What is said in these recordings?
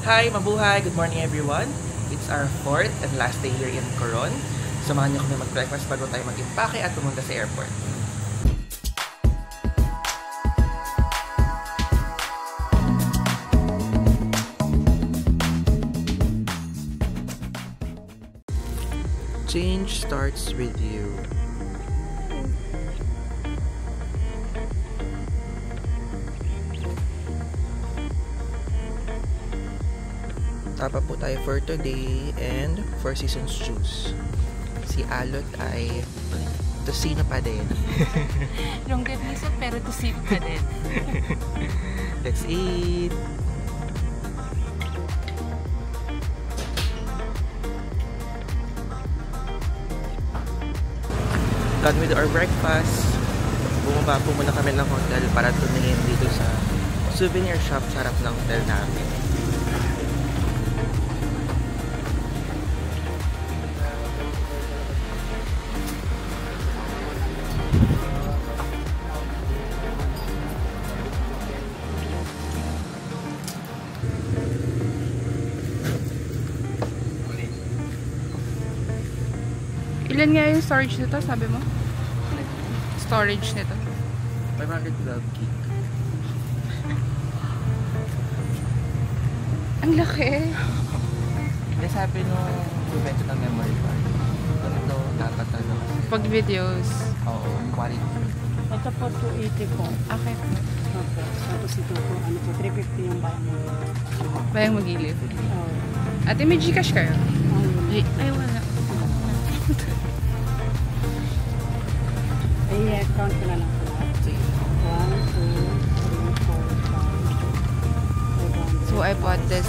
Hi, mabuhay! Good morning everyone! It's our 4th and last day here in Coron. Samahan niyo kami mag-breakfast bago tayo mag-impake at pumunta sa airport. Change starts with you. Tapa po tayo for today and Four Seasons juice. Si Alot ay tosino pa din. Longganisa pero tosino pa din. Let's eat! Done with our breakfast. Bumaba po muna kami ng hotel para tumingin dito sa souvenir shop sa harap ng hotel namin. Ilan nga yung storage nito, sabi mo? Storage nito. 512 gig. Ang laki. Kaya sabi nung invento ng memory card, ganito dapat talaga kasi. Pag videos. Oo, quality. Ito po 280 po. Okay. Opo. Tapos ito po, ano po, 350 yung bayan mo. Bayang mag-ilip. Oo. Ate, may Gcash kayo? Ay, wala. Ay, count ko na lang po. 1, 2, 3, 4, 5, 6, 7, 8, So, I bought this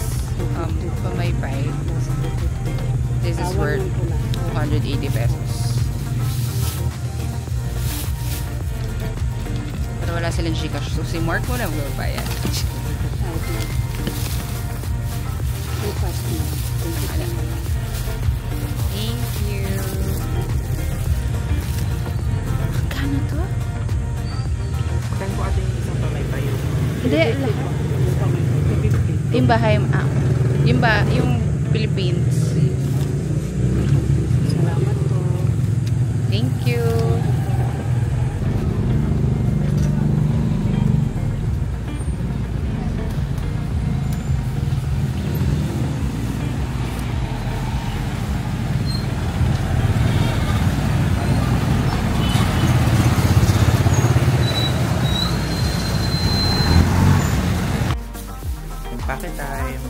for my bike. This is worth 280 pesos. Pero wala silang Gcash. So, si Mark mo na magbabayad. Thank you. Magkano to? Magkano po ating isang pamaypay yung... Hindi, lahat. Yung bahay, yung Philippines. Salamat po. Thank you. Pocket time.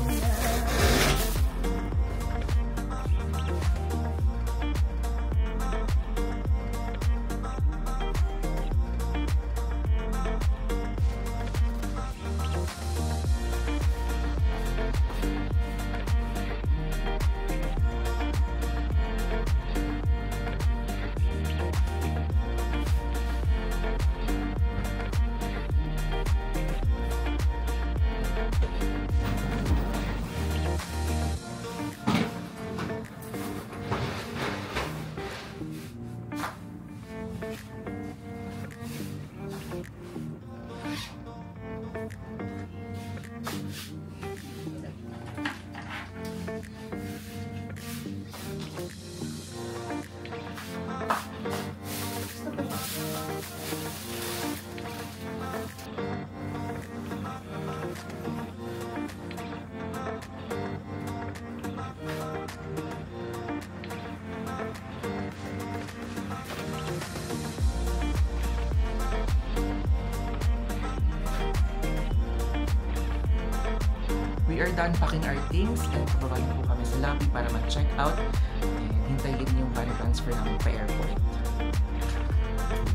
We are done packing our things and pababalik po kami sa lobby para mag-check out and hintayin yung money transfer namin pa airport.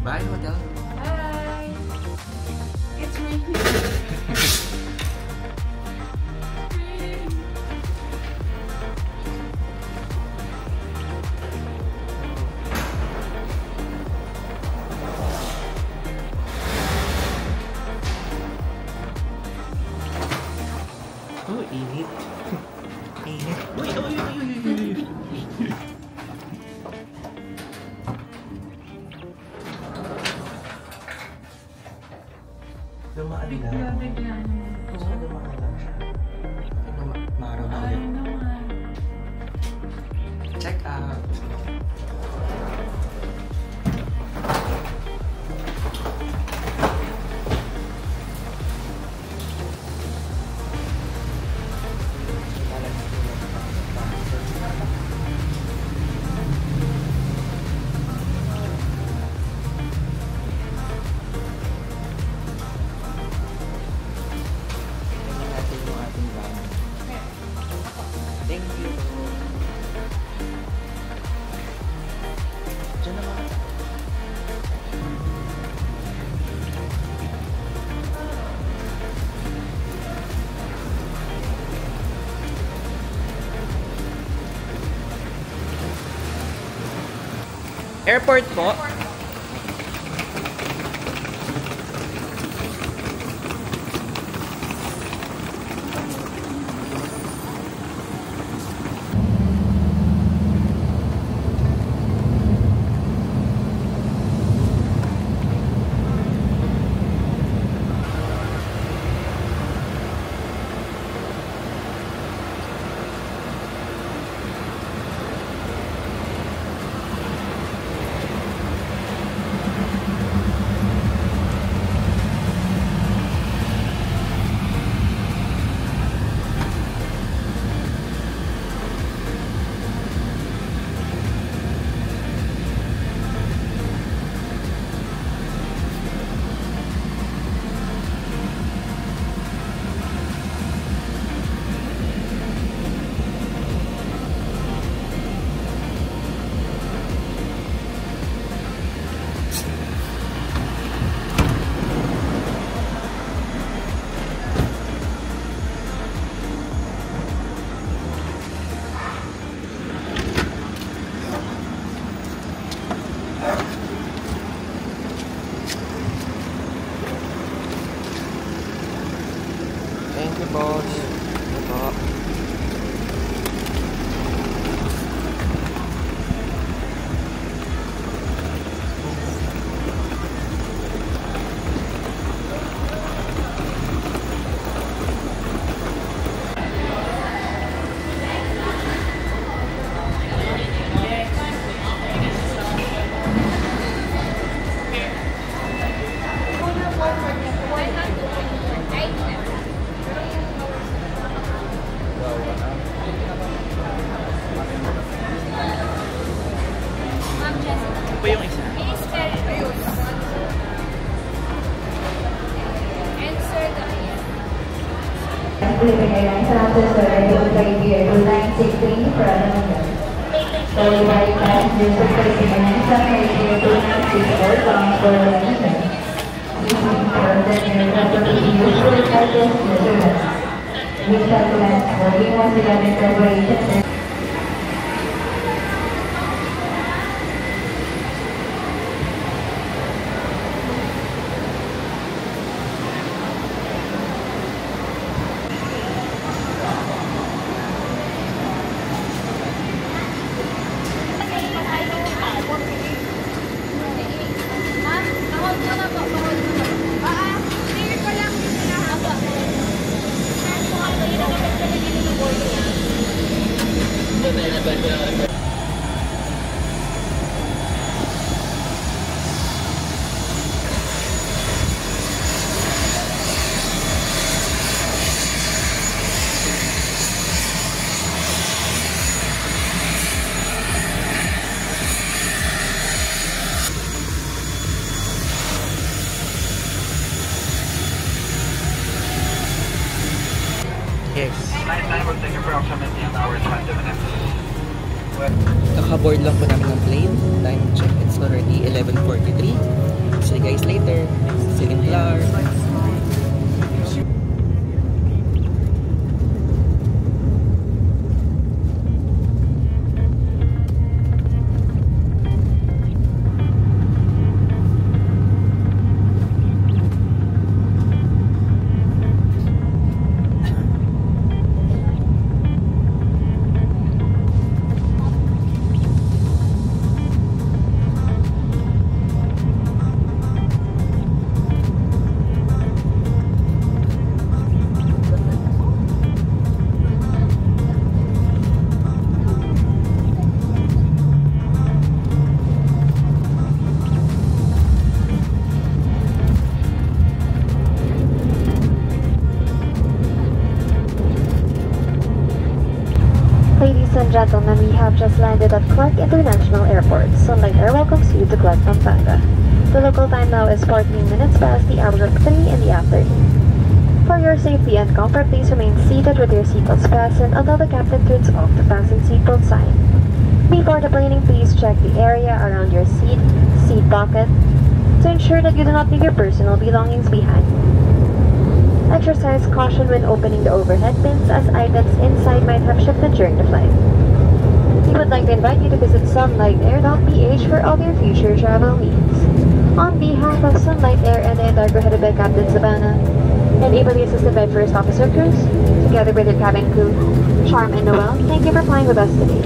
Bye, hotel! Hi! It's raining. Oh, init. Init. Uy, uy, uy, uy, uy, uy. Dumaan lang. Bigla. Dumaan lang siya. Airport po. Thank you, boss. Ito. Ito yung isa. Philippine Airlines announces the arrival of flight year 2963 for Anamanda. Delivery passengers of Philippine Airlines on flight year 2964 bound for Anamanda. Please be informed that your property usually charges the service. Which calculates boarding once again in preparation. Yes. Flight time will take approximately an hour and 20 minutes. Nakaboard lang po namin ng plane. Time check. It's already 11:43. See you guys later. See you in Pilar. Ladies and gentlemen, we have just landed at Clark International Airport. Sunlight Air welcomes you to Clark, Pampanga. The local time now is 14 minutes past the hour of 3 in the afternoon. For your safety and comfort, please remain seated with your seatbelts fastened until the captain turns off the fasten seatbelt sign. Before deplaning, please check the area around your seat pocket, to ensure that you do not leave your personal belongings behind. Exercise caution when opening the overhead bins, as items inside might have shifted during the flight. We would like to invite you to visit sunlightair.ph for all your future travel needs. On behalf of Sunlight Air and the entire crew headed by Captain Savannah, and ably assisted by First Officer Cruz, together with your cabin crew, Charm and Noel, thank you for flying with us today.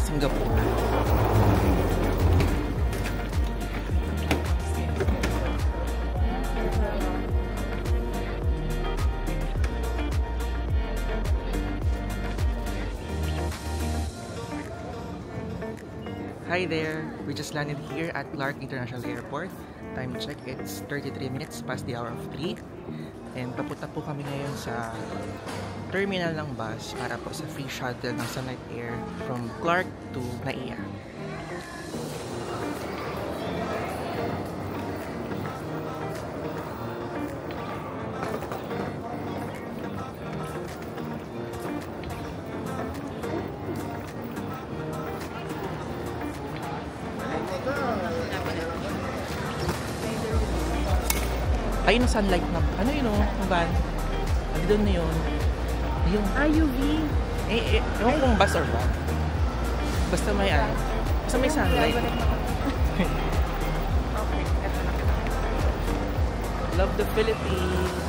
Singapore. Hi there! We just landed here at Clark International Airport. Time check, it's 33 minutes past the hour of 3. And papunta po kami ngayon sa terminal ng bus para po sa free shuttle ng Sunlight Air from Clark to Naiya. Ayun ang sunlight na. Ano yun o? Ang van? Ano doon na yun? Yung... UV. Ewan kung bus or van. Basta may ano. Basta may sunlight. Love the Philippines.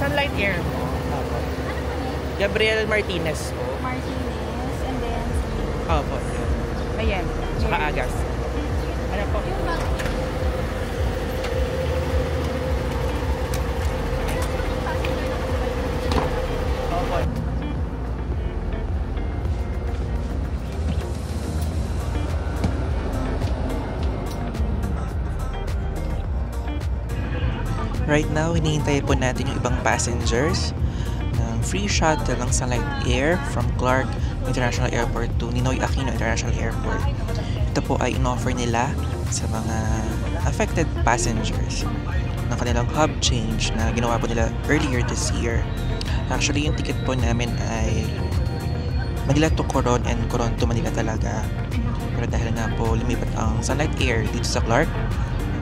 Sunlight Air mo. Gabriel Martinez po. Martinez, and then... Opo, yun. Ayan. Saka Agas. Ano po? Opo. Right now, hinihintay po natin yung ibang passengers ng free shuttle ng Sunlight Air from Clark International Airport to Ninoy Aquino International Airport. Ito po ay in-offer nila sa mga affected passengers ng kanilang hub change na ginawa po nila earlier this year. Actually, yung ticket po namin ay Manila to Coron and Coron to Manila talaga. Pero dahil nga po lumipat ang Sunlight Air dito sa Clark,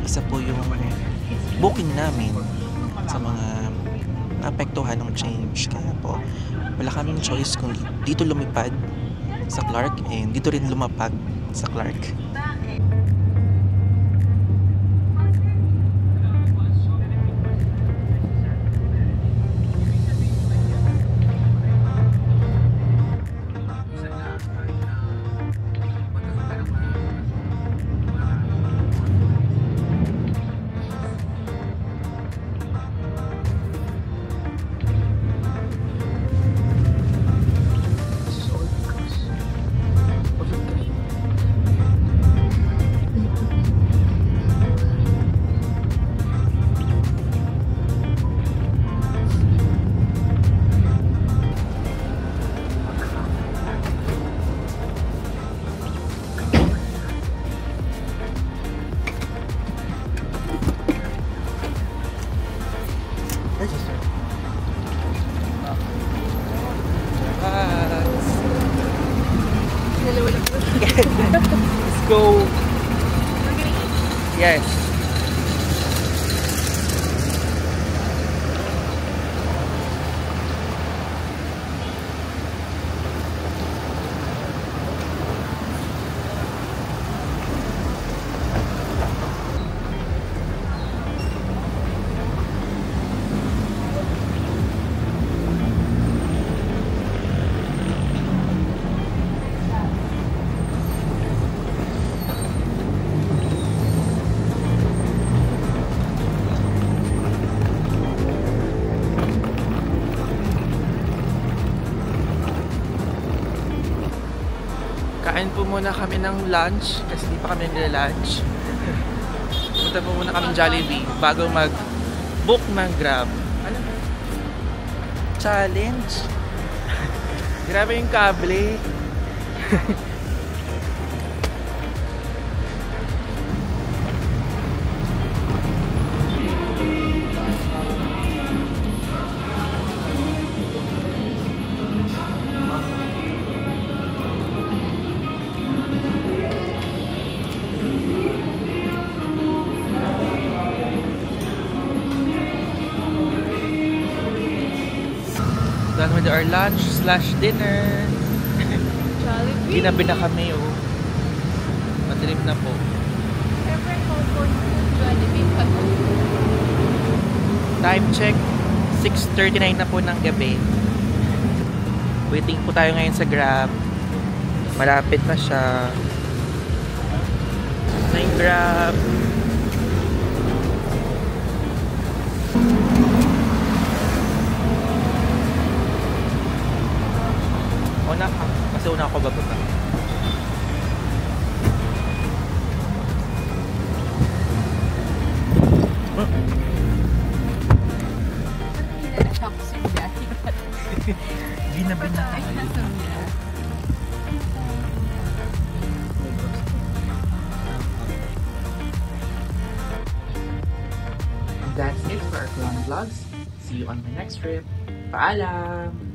isa po yung booking namin sa mga naapektuhan ng change. Kaya po, wala kaming choice kung dito lumipad sa Clark and dito rin lumapag sa Clark. Yes. Kain po muna kami ng lunch kasi di pa kami nagla-lunch. Punta po muna kami Jollibee bago mag-book ng Grab. Ano ba? Challenge? Grabe yung kable. Done with our lunch / dinner. Jollibee. Ginabi na kami, oh. Madilim na po. Favorite comfort food, Jollibee. Time check, 6:39 na po ng gabi. Waiting po tayo ngayon sa Grab. Malapit na siya. Na yung Grab. Una ka. Kasi una ako bababa. Ginabi na tayo. That's it for our Clown Vlogs. See you on my next trip. Paalam!